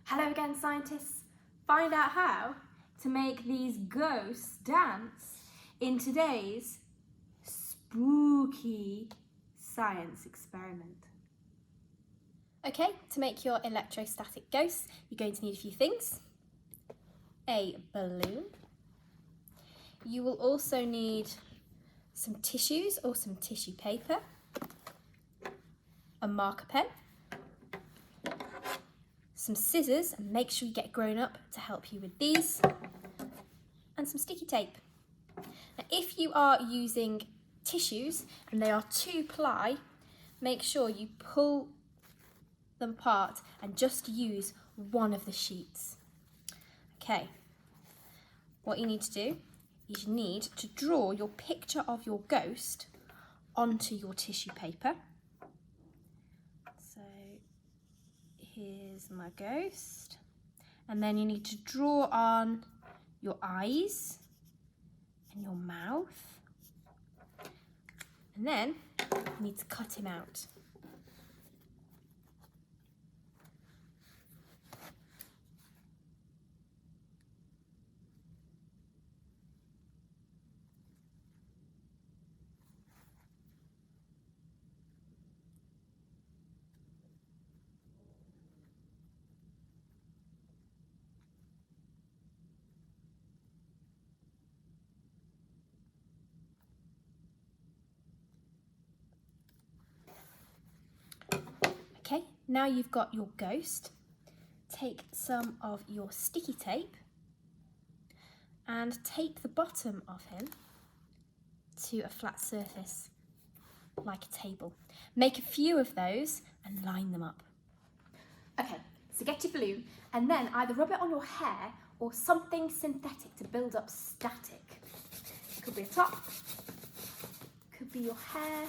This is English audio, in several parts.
Hello again, scientists. Find out how to make these ghosts dance in today's spooky science experiment. Okay, to make your electrostatic ghosts, you're going to need a few things. A balloon. You will also need some tissues or some tissue paper, a marker pen, some scissors, and make sure you get grown up to help you with these, and some sticky tape. Now, if you are using tissues and they are 2-ply, make sure you pull them apart and just use one of the sheets. Okay, what you need to do is you need to draw your picture of your ghost onto your tissue paper. So here's my ghost, and then you need to draw on your eyes and your mouth, and then you need to cut him out. Okay, now you've got your ghost, take some of your sticky tape and tape the bottom of him to a flat surface like a table. Make a few of those and line them up. Okay, so get your balloon and then either rub it on your hair or something synthetic to build up static. Could be a top, could be your hair.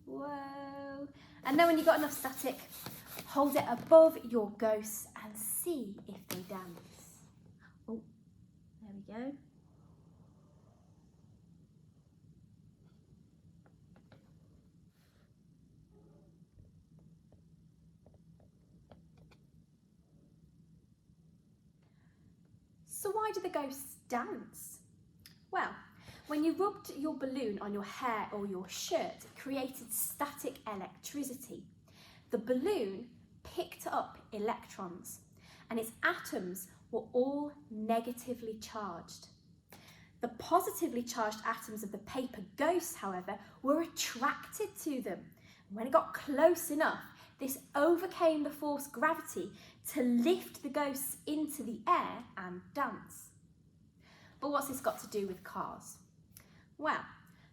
Whoa. And then when you've got enough static, hold it above your ghosts and see if they dance. Oh, there we go. So why do the ghosts dance? Well, when you rubbed your balloon on your hair or your shirt, it created static electricity. The balloon picked up electrons and its atoms were all negatively charged. The positively charged atoms of the paper ghosts, however, were attracted to them. And when it got close enough, this overcame the force gravity to lift the ghosts into the air and dance. But what's this got to do with cars? Well,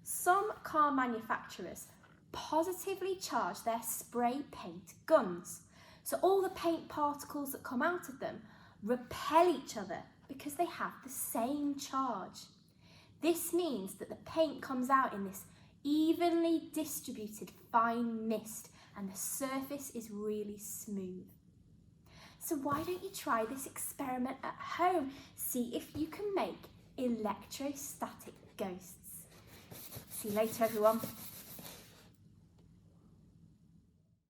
some car manufacturers positively charge their spray paint guns. So all the paint particles that come out of them repel each other because they have the same charge. This means that the paint comes out in this evenly distributed fine mist and the surface is really smooth. So why don't you try this experiment at home? See if you can make electrostatic ghosts. See you later, everyone.